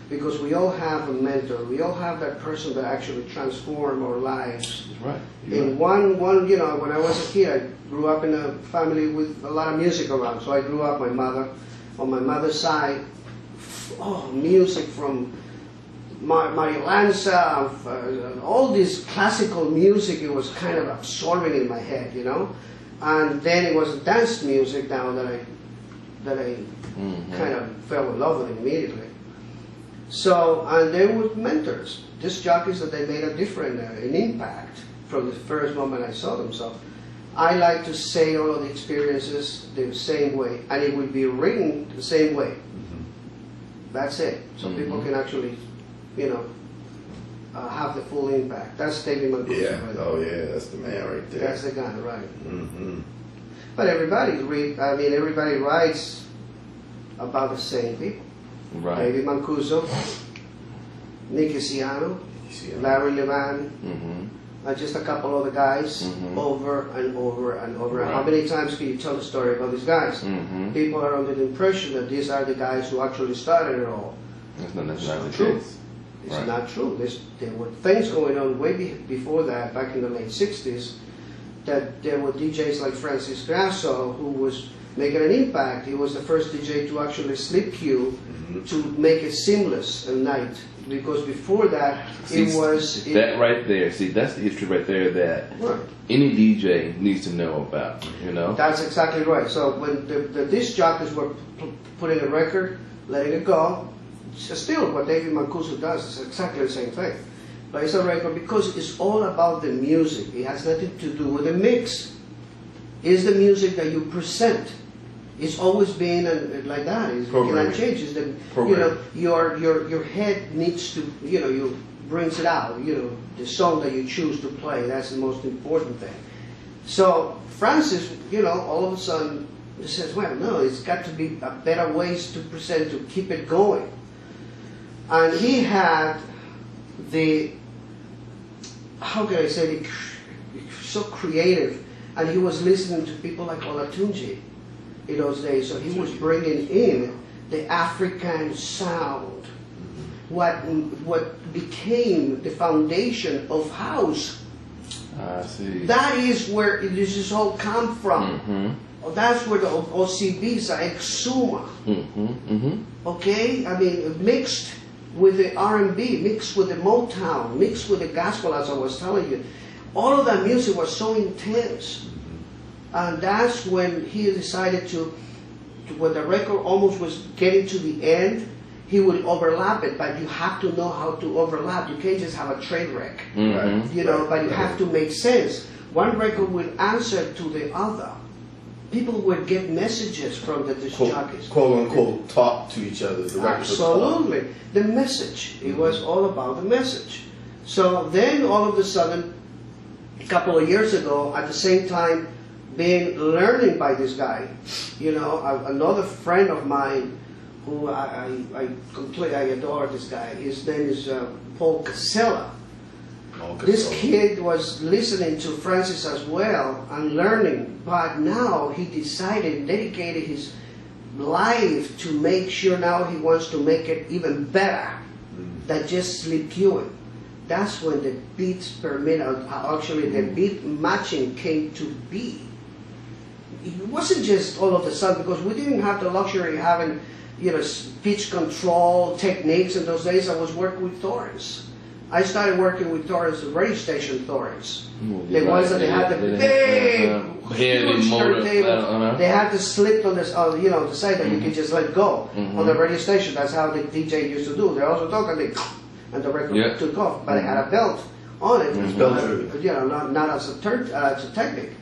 because we all have a mentor. We all have that person that actually transformed our lives. Right. In one, you know, when I was a kid, I grew up in a family with a lot of music around. So I grew up, on my mother's side, music from Mario Lanza, all this classical music. It was kind of absorbing in my head, you know. And then it was dance music now that I kind of fell in love with it immediately. So, and there were mentors, disc jockeys that they made a different an impact from the first moment I saw them. So I like to say all of the experiences the same way, and it will be written the same way. That's it. So people can actually, you know, have the full impact. That's David Marcuis. Yeah. Right? Oh yeah, that's the man right there. That's the guy, right? But everybody writes about the same people. Right. David Mancuso, Nick Isiano, Larry Levan, and just a couple other guys, over and over and over. Right. How many times can you tell the story about these guys? People are under the impression that these are the guys who actually started it all. That's not necessarily true. the case. It's Right. not true. There were things going on way before that, back in the late 60s, that there were DJs like Francis Grasso who was making an impact. He was the first DJ to actually slip cue to make it seamless at night. Because before that, that right there. See, that's the history right there that Right. any DJ needs to know about. You know. That's exactly right. So when the disc jockeys were putting a record, letting it go, still what David Mancuso does is exactly the same thing. Plays a record because it's all about the music. It has nothing to do with the mix. It's the music that you present. It's always been like that. It cannot change. It's the, you know, your head needs to, you know, you brings it out. You know, the song that you choose to play. That's the most important thing. So Francis, you know, all of a sudden says, well, no, it's got to be a better ways to present to keep it going. And he had the, how can I say, so creative, and he was listening to people like Olatunji in those days, so he was bringing in the African sound, what became the foundation of house. I see. That is where this is all come from. That's where the OCBs are, Exuma. Okay, I mean, mixed with the R&B, mixed with the Motown, mixed with the gospel, as I was telling you. All of that music was so intense. And that's when he decided to, when the record almost was getting to the end, he would overlap it, but you have to know how to overlap. You can't just have a train wreck, you know, but you have to make sense. One record will answer to the other. People would get messages from the disc jockeys. Quote unquote, talk to each other. The Absolutely. The message. It was all about the message. So then all of a sudden, a couple of years ago, at the same time, learning by this guy, you know, another friend of mine who I adore this guy. His name is Paul Casella. This kid was listening to Francis as well and learning, but now he decided, dedicated his life to make sure now he wants to make it even better than just slip cueing. That's when the beats per minute, actually the beat matching came to be. It wasn't just all of a sudden, because we didn't have the luxury of having, you know, pitch control techniques in those days. I was working with Torrance. I started working with Torrance, the radio station Torrance. The ones that they had the big, huge turntable. They had to slip on this, you know, the side that you could just let go on the radio station. That's how the DJ used to do. They also talk and the record took off, but it had a belt on it. You know, not as a technique.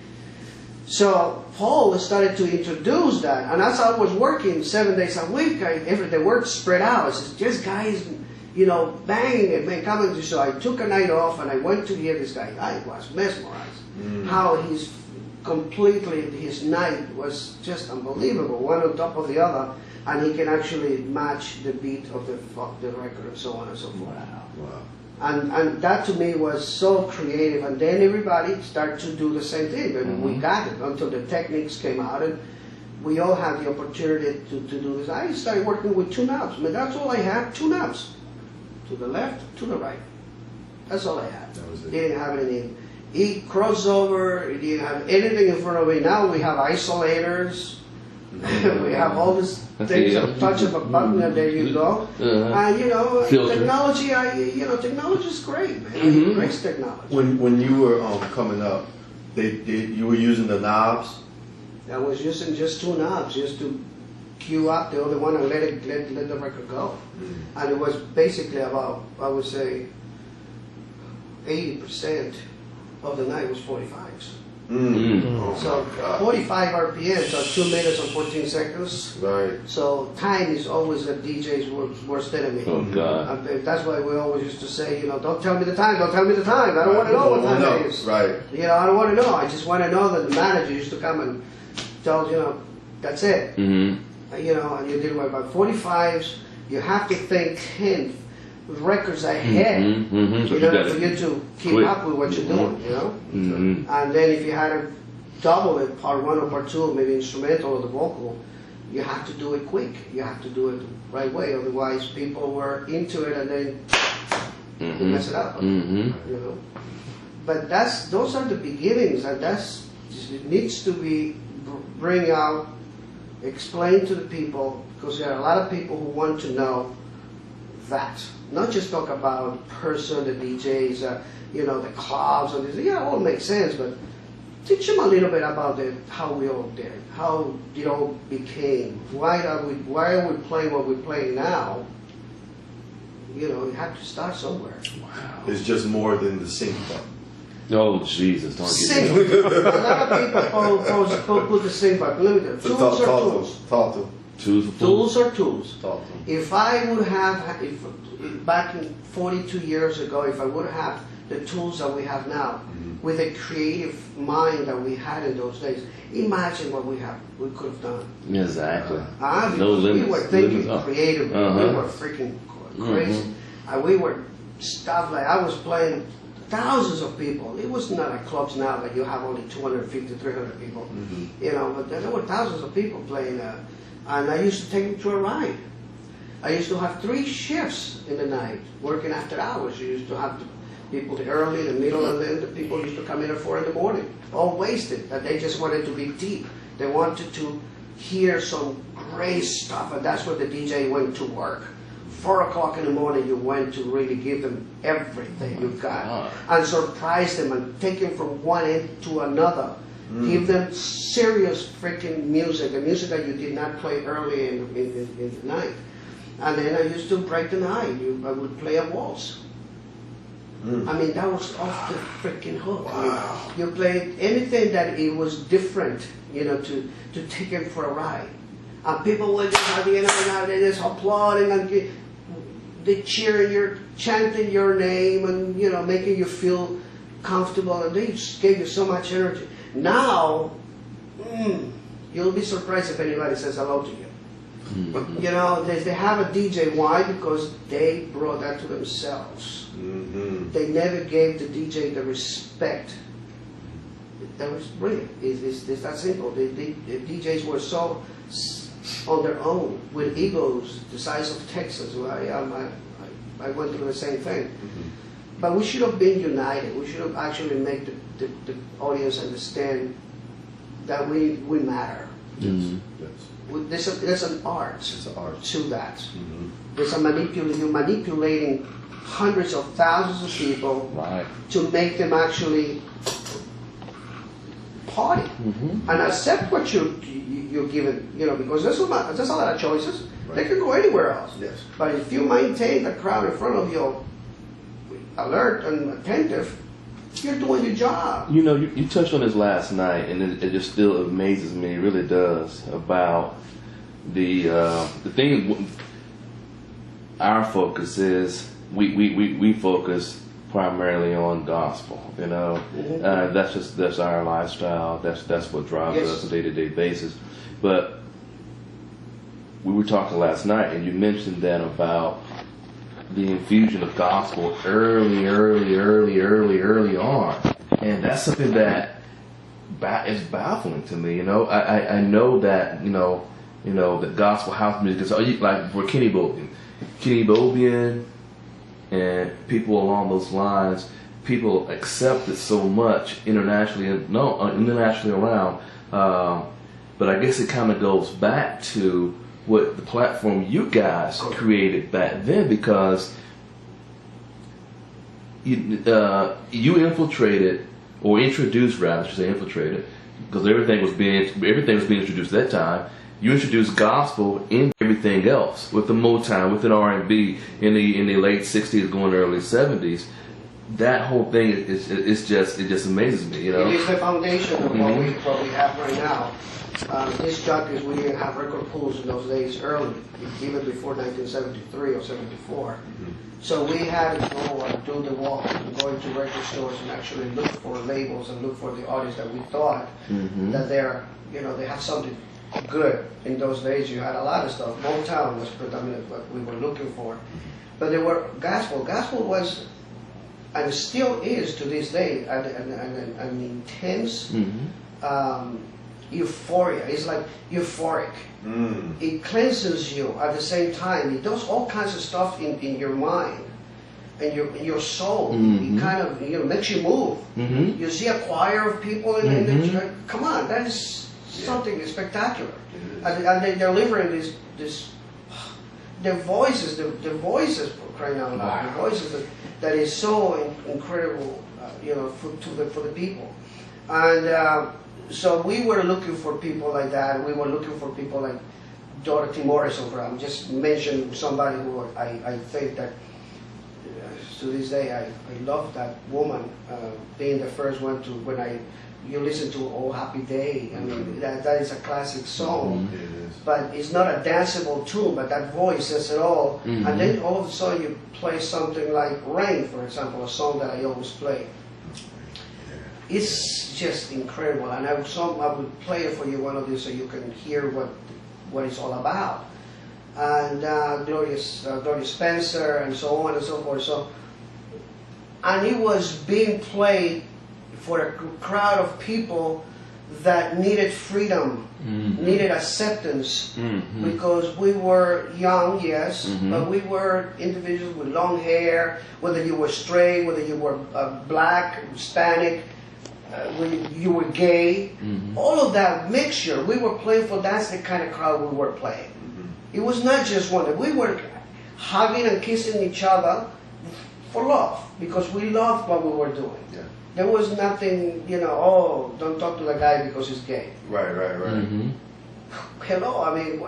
So Paul started to introduce that, and as I was working 7 days a week, the work spread out. It's just guys, you know, banging and coming. So I took a night off and I went to hear this guy. I was mesmerized. How he's completely, his night was just unbelievable, one on top of the other, and he can actually match the beat of the record and so on and so forth. Wow. And that to me was so creative, and then everybody started to do the same thing. And we got it until the techniques came out, and we all had the opportunity to do this. I started working with two knobs. I mean, that's all I had, two knobs. to the left, to the right. That's all I had. That was it. Didn't have any crossover. It didn't have anything in front of it. Now we have isolators. We have all these things. Yeah. A touch of a button, and there you go. And you know, Filter. technology. Technology is great, man. Mhm. Great technology. When you were coming up, you were using the knobs. I was using just two knobs, just to cue up the other one and let the record go. And it was basically about, I would say, 80% of the night was 45s. Oh So my God. 45 RPM, so 2 minutes and 14 seconds. Right. So time is always the DJ's worst enemy. Oh God. That's why we always used to say, don't tell me the time, don't tell me the time. I don't want to know what time it is. Right. I don't want to know. I just want to know that the manager used to come and tell, that's it. Mm-hmm. And you did about 45s. You have to think 10 records ahead Mm-hmm. in order for you to keep up with what you're doing, Mm-hmm. And then if you had to double it, part one or part two, maybe instrumental or the vocal, you have to do it quick. You have to do it the right way. Otherwise, people were into it and then you mess it up. Mm-hmm. But those are the beginnings, and it needs to be bring out, explain to the people, because there are a lot of people who want to know that. Not just talk about person, the DJs, the clubs, and this. Yeah, it all makes sense, but teach them a little bit about how we all did it, how it all became, why are we playing what we're playing now. You have to start somewhere. Wow. It's just more than the sync button. Oh Jesus! Don't Sync. get me. A lot of people put the sync button. Let me tell you, So tools are tools. Talk to them. Tools are tools. Talk to them. If I would have, back in 42 years ago, if I would have the tools that we have now, with a creative mind that we had in those days, imagine what we could have done. Exactly. Because No we limits. were thinking Limits. creative. Uh-huh. We were freaking crazy. And we were stuff like, I was playing thousands of people. It was not like clubs now that you have only 250, 300 people. But there were thousands of people playing. And I used to take them to a ride. I used to have 3 shifts in the night, working after hours. You used to have people the early, the middle, and then the people used to come in at 4 in the morning, all wasted, that they just wanted to be deep. They wanted to hear some great stuff, and that's where the DJ went to work. 4 o'clock in the morning, you went to really give them everything you got, and surprise them and take them from one end to another. Give them serious freaking music, the music that you did not play early in the night. And then I used to break the night. I would play a waltz. I mean, that was off the freaking hook. Wow. I mean, you played anything that it was different, to take it for a ride. And people would just at the end of the night, they just applauding and they cheering, you're chanting your name and, making you feel comfortable. And they just gave you so much energy. Now, you'll be surprised if anybody says hello to you. They have a DJ. Why? Because they brought that to themselves. They never gave the DJ the respect. That was brilliant. It's that simple. The DJs were so on their own, with egos the size of Texas, where I am. I went through the same thing. But we should have been united. We should have actually made the audience understand that we matter. Yes. There's an art It's an art. to that. There's you're manipulating hundreds of thousands of people to make them actually party and accept what you're given. Because there's a lot of choices. They can go anywhere else. Yes. But if you maintain the crowd in front of you alert and attentive, you're doing your job. You touched on this last night, and it just still amazes me. It really does about the thing. Our focus is we focus primarily on gospel. That's our lifestyle. That's what drives us on a day-to-day basis. But we were talking last night, and you mentioned that about the infusion of gospel early on, and that's something that is baffling to me. I know that the gospel house music is like for Kenny Bobian, and people along those lines, people accept it so much internationally and internationally around. But I guess it kind of goes back to what the platform you guys created back then, because you infiltrated, or introduced rather, I should say infiltrated, because everything was being introduced at that time. You introduced gospel in everything else, with the Motown, with an R&B in the late '60s, going early '70s. That whole thing it just amazes me, you know. It is the foundation of what we have right now. These jockeys, we didn't have record pools in those days early, even before 1973 or '74. So we had to go and do the walk, and go into record stores and actually look for labels and look for the artists that we thought that they have something good. In those days, you had a lot of stuff. Motown was predominant what we were looking for, but there were gospel. Gospel was, and still is to this day, an intense euphoria. It's like euphoric. It cleanses you at the same time. It does all kinds of stuff in your mind and your soul. It kind of makes you move. You see a choir of people in the church. Come on, that is something spectacular. And they're delivering this their voices, for crying out loud, the voices that is so incredible, for the people. And so we were looking for people like that. We were looking for people like Dorothy Morrison. I'm just mentioning somebody who I think that to this day I love that woman, being the first one to, when you listen to Oh Happy Day, I mean that is a classic song, but it's not a danceable tune, but that voice says it all. And then all of a sudden you play something like Rain, for example, a song that I always play. It's just incredible, and I would play it for you one of these so you can hear what it's all about. And Gloria Spencer and so on and so forth. So, and it was being played for a crowd of people that needed freedom, needed acceptance, because we were young, yes, but we were individuals with long hair, whether you were straight, whether you were black, Hispanic, when you were gay, all of that mixture, we were playing for. That's the kind of crowd we were playing. It was not just one. We were hugging and kissing each other for love, because we loved what we were doing. Yeah. There was nothing, oh, don't talk to the guy because he's gay. Right. Hello, I mean,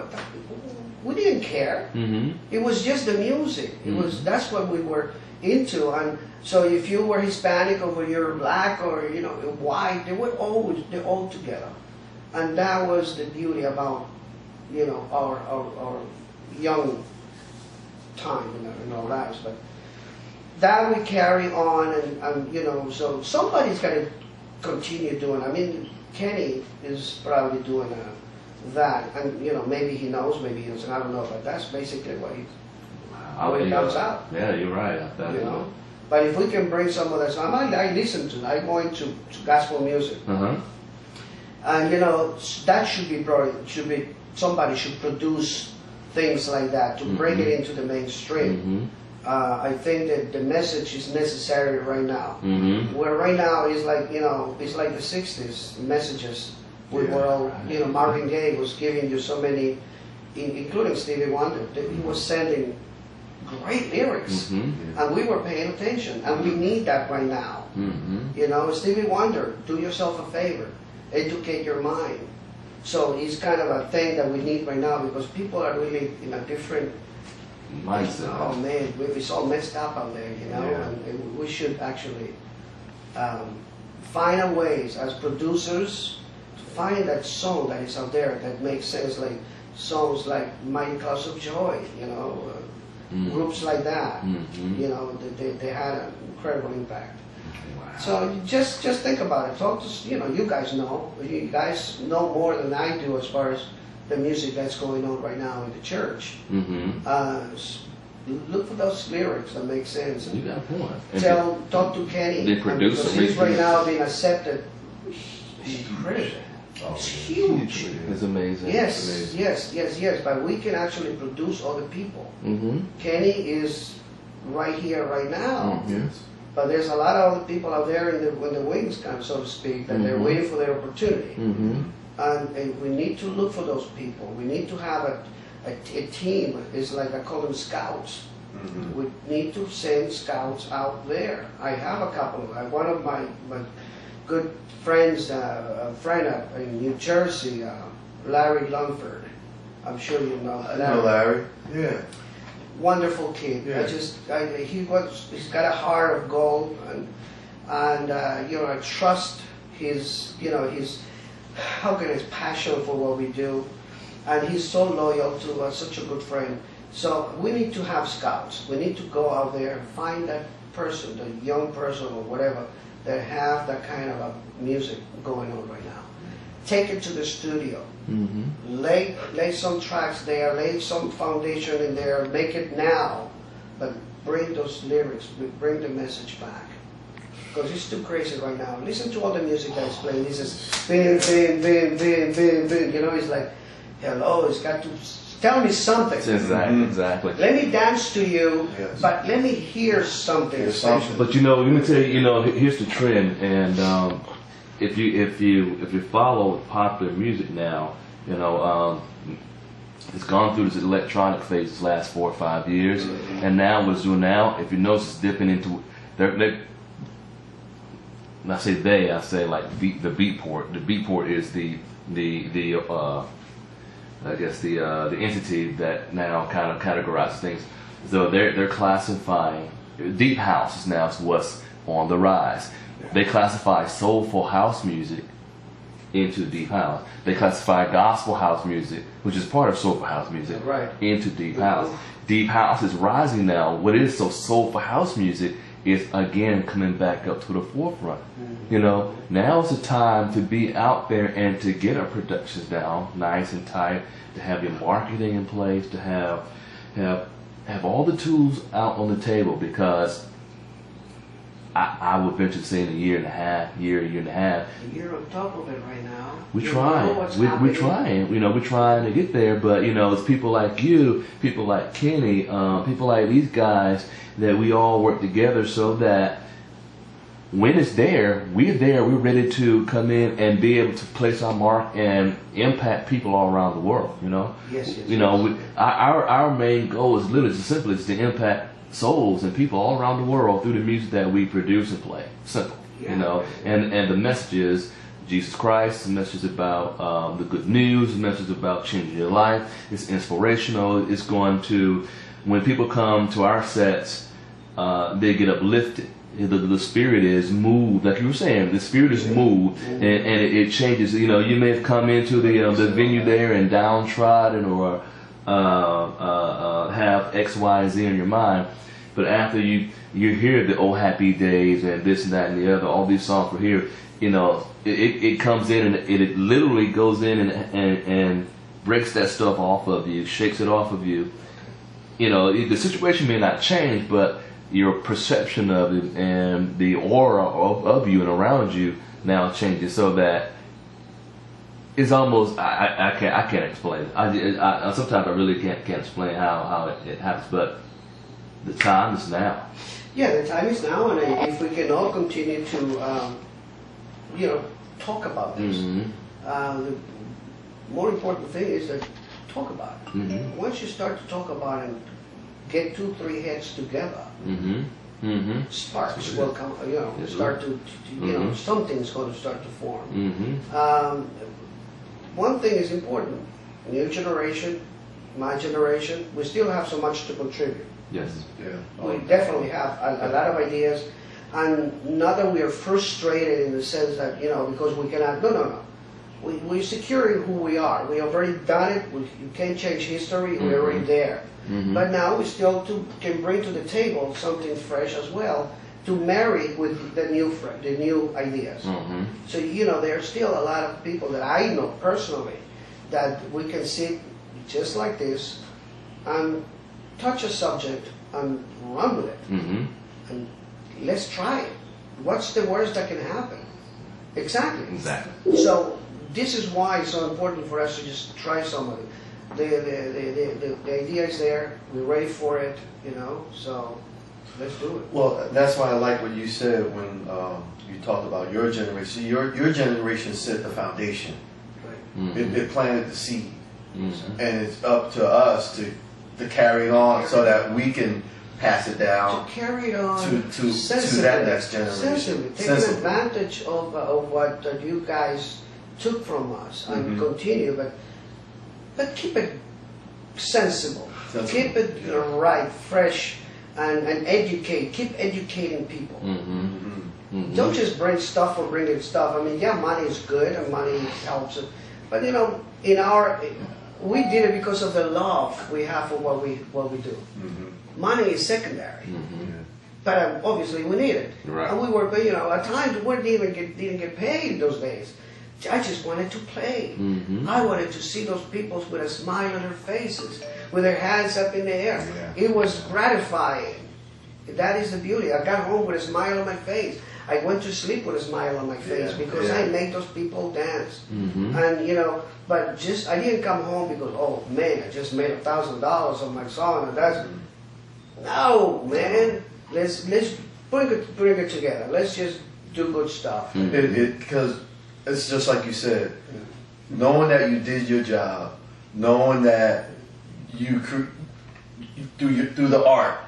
we didn't care. It was just the music. That's what we were into. And so if you were Hispanic or you're black or white, they're all together, and that was the beauty about our young time in our lives. But that we carry on, and so somebody's got to continue doing. I mean, Kenny is probably doing that, and maybe he knows, maybe he doesn't. I don't know, but that's basically what it comes out. Yeah, you're right. But if we can bring some of that, so I listen to, I go into gospel music, and that should be brought. Somebody should produce things like that to bring it into the mainstream. I think that the message is necessary right now. Where right now is like it's like the '60s messages. We were all Marvin Gaye was giving you so many, including Stevie Wonder. He was sending great lyrics, and we were paying attention, and we need that right now. Stevie Wonder, do yourself a favor, educate your mind. So it's kind of a thing that we need right now, because people are really in a different mindset. Oh man, it's all messed up out there, and we should actually find a ways as producers to find that song that is out there that makes sense, like songs like Mighty Clouds of Joy, groups like that, they had an incredible impact. Wow. So just think about it. Talk to you guys know. You guys know more than I do as far as the music that's going on right now in the church. Look for those lyrics that make sense. And you got a point. Talk to Kenny. The producer, because he's right now being accepted. Incredible. It's huge. It's amazing. Yes. But we can actually produce other people. Kenny is right here, right now. Yes. But there's a lot of other people out there in the wings, kind of, so to speak, that they're waiting for their opportunity. And we need to look for those people. We need to have a team. It's like I call them scouts. We need to send scouts out there. I have a couple. One of my good friends, a friend up in New Jersey, Larry Lumford. I'm sure you know I know Larry. Yeah. Wonderful kid. Yeah. He's got a heart of gold, and I trust his passion for what we do, and he's so loyal to such a good friend. So we need to have scouts. We need to go out there and find that person, the young person or whatever, that have that kind of music going on right now. Take it to the studio. Lay some tracks there, lay some foundation in there, make it now, but bring those lyrics, bring the message back. Because it's too crazy right now. Listen to all the music that is playing. This is bing, bing, bing, bing, bing, bing. It's like, hello, it's got to tell me something. Exactly. Let me dance to you, Yes. but let me hear something. Hear something. But let me tell you, here's the trend, and if you follow popular music now, it's gone through this electronic phase this last 4 or 5 years, and now what it's doing now, if you notice, it's dipping into when I say like the Beatport. The Beatport is the I guess the entity that now kind of categorizes things. So they're classifying deep house is now what's on the rise. They classify soulful house music into deep house. They classify gospel house music, which is part of soulful house music, Right. into deep house. Deep house is rising now. What is so soulful house music is again coming back up to the forefront. Now is the time to be out there and to get our productions down nice and tight, to have your marketing in place, to have all the tools out on the table, because I would venture to say in a year and a half. You're on top of it right now. We're You trying. know what's We're happening. trying. We're trying to get there. But it's people like you, people like Kenny, people like these guys that we all work together so that when it's there. We're ready to come in and be able to place our mark and impact people all around the world. Yes. Our main goal is literally as simple as to impact souls and people all around the world through the music that we produce and play. Simple. Yeah. And the message is Jesus Christ. The message is about the good news. The message is about changing your life. It's inspirational. It's going to, when people come to our sets, they get uplifted. The spirit is moved, like you were saying. The spirit is moved, and it changes. You may have come into the venue there and downtrodden, or have X, Y, and Z in your mind, but after you hear the "Oh Happy Days" and this and that and the other, all these songs were here. It comes in and it literally goes in and breaks that stuff off of you, shakes it off of you. The situation may not change, but your perception of it and the aura of you and around you now changes, so that it's almost I can't explain it. I sometimes I really can't explain how it happens, but the time is now. Yeah, the time is now, and if we can all continue to talk about this. The more important thing is that talk about it. Once you start to talk about it, get 2-3 heads together. Sparks will come. Start to something's going to start to form. One thing is important. New generation, my generation, we still have so much to contribute. Yes. Yeah. We definitely have a lot of ideas, and not that we are frustrated in the sense that because we cannot. No. We're securing who we are. We have already done it. You can't change history. We're already there. But now we still can bring to the table something fresh as well to marry with the new ideas. So there are still a lot of people that I know personally that we can sit just like this and touch a subject and run with it. And let's try it. What's the worst that can happen? Exactly. So this is why it's so important for us to just try some of it. The idea is there. We're ready for it. So let's do it. Well, that's why I like what you said when you talked about your generation. Your generation set the foundation. It planted the seed, and it's up to us to carry it on so that we can pass it down To carry it on to that next generation. Taking advantage of what you guys took from us and continue, but keep it sensible. Keep it right, fresh, and educate. Keep educating people. Don't just bring stuff for bringing stuff. I mean, yeah, money is good and money helps it, but you know, we did it because of the love we have for what we do. Money is secondary, but obviously we need it. Right. And we were, you know, at times we didn't get paid those days. I just wanted to play. I wanted to see those people with a smile on their faces, with their hands up in the air. Yeah. It was gratifying. That is the beauty. I got home with a smile on my face. I went to sleep with a smile on my face because I made those people dance. And you know, but just I didn't come home because, oh man, I just made $1,000 on my song, and that's no, man. Let's bring it together. Let's just do good stuff. Because it's just like you said, knowing that you did your job, knowing that you through the art,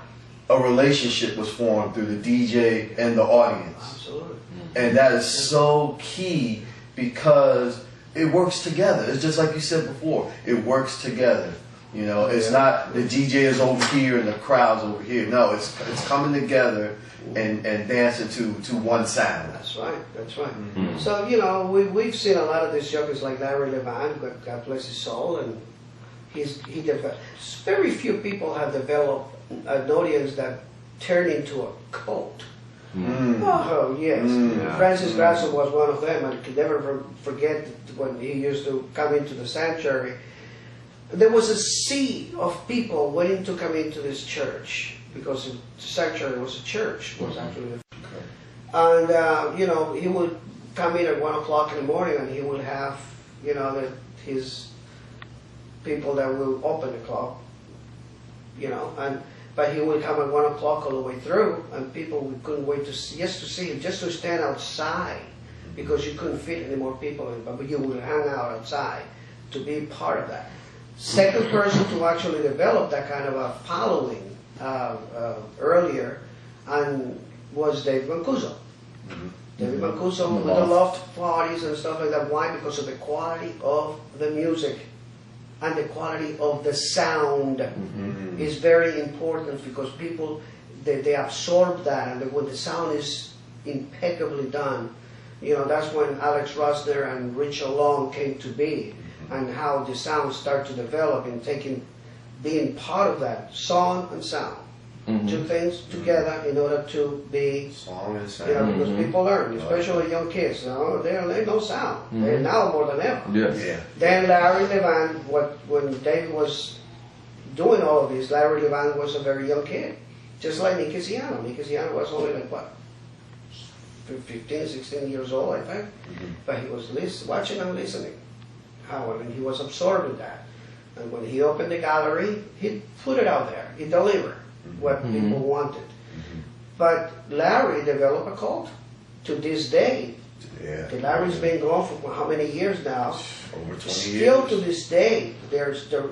a relationship was formed through the DJ and the audience. Absolutely. And that is so key because it works together. It's just like you said before, it works together. You know, it's not the DJ is over here and the crowd's over here. No, it's coming together and dancing to one sound. That's right. That's right. So you know, we've seen a lot of these jockeys like Larry Levan, God bless his soul, and he developed. Very few people have developed an audience that turned into a cult. Oh yes, Francis Grasso was one of them. I could never forget when he used to come into the sanctuary. There was a sea of people waiting to come into this church because the sanctuary was a church. Was actually, and you know, he would come in at 1 o'clock in the morning, and he would have, you know, his people that will open the club, you know, but he would come at 1 o'clock all the way through, and people couldn't wait to see him, just to stand outside, because you couldn't fit any more people in, but you would hang out outside to be part of that. Second person to actually develop that kind of a following earlier and was David Mancuso. David Mancuso with the loft parties and stuff like that. Why? Because of the quality of the music and the quality of the sound is very important, because people, they absorb that, and when the sound is impeccably done, you know, that's when Alex Rosner and Rich Long came to be, and how the sound start to develop and being part of that, song and sound. Two things together in order to be, Song and sound. you know, because people learn, especially young kids, you know, they no sound. They're now more than ever. Yes. Yeah. Then Larry Levan, when Dave was doing all of this, Larry Levan was a very young kid, just like Nicky Siano. Nicky Siano was only like, what, 15, 16 years old, I think. But he was watching and listening. And he was absorbing that. And when he opened the gallery, he put it out there. He delivered what people wanted. But Larry developed a cult to this day. Yeah. Larry's been gone for how many years now? Over 20 Still years. to this day,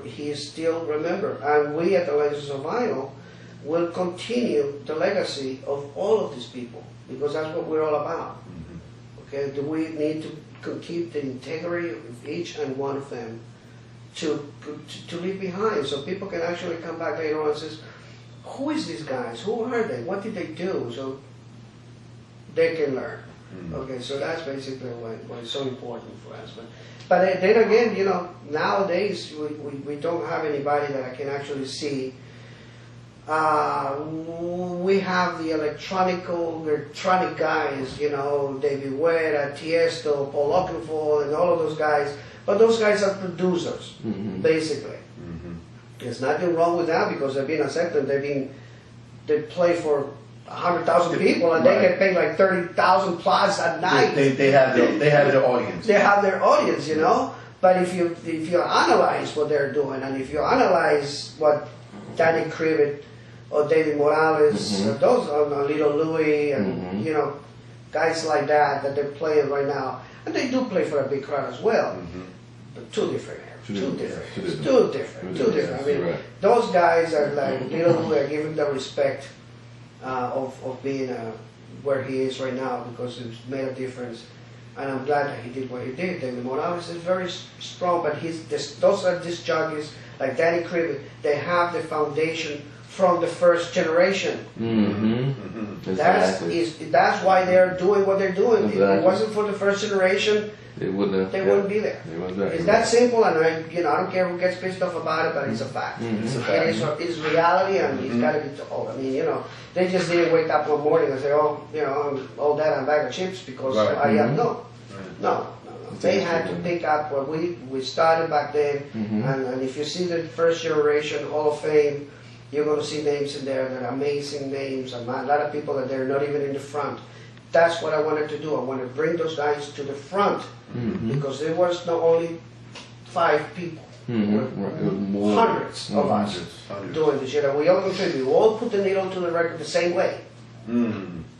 he is still remembered. And we at the Legends of Vinyl will continue the legacy of all of these people, because that's what we're all about. Okay, do we need to keep the integrity of each and one of them to leave behind, so people can actually come back later on and say, who is these guys? Who are they? What did they do? So they can learn. Okay, so that's basically why it's so important for us. But then again, you know, nowadays we don't have anybody that I can actually see. We have the electronic guys, you know, David Wade, Tiesto, Paul Oakenfold, and all of those guys. But those guys are producers, basically. There's nothing wrong with that, because they've been accepted. They play for 100,000 people, and they get paid like 30,000 plus at night. They have their audience. They have their audience, you know. But if you analyze what they're doing, and if you analyze what Danny Krivit or David Morales, those are Little Louis, and you know, guys like that they're playing right now, and they do play for a big crowd as well. But two different eras, two different. I mean, Right. those guys are like Little Louis. I give him the respect of being where he is right now because it's made a difference. And I'm glad that he did what he did. David Morales is very strong, but those are disc jockeys like Danny Cribbin. They have the foundation from the first generation. Exactly. That's why they're doing what they're doing. If Exactly. it wasn't for the first generation, They wouldn't be there. They wouldn't be It's that simple, and I don't care who gets pissed off about it, but it's a fact. It's a fact. It's reality, and it's got to be told. I mean, they just didn't wake up one morning and say, "Oh, I'm all that and a bag of chips because Right. I am." No. They had to pick up what we started back then, and if you see the first generation Hall of Fame, you're going to see names in there that are amazing names, and a lot of people that they're not even in the front. That's what I wanted to do. I wanted to bring those guys to the front because there was not only 5 people, there were hundreds of us doing this shit, and we all contribute. We all put the needle to the record the same way.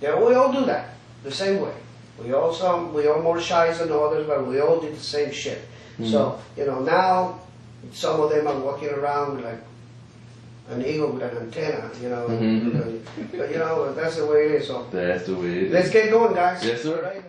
Yeah, we all do that the same way. We all more shy than others, but we all did the same shit. So now some of them are walking around with like an eagle with an antenna, but that's the way it is. So That's the way it is. let's get going, guys. Yes, sir. Right?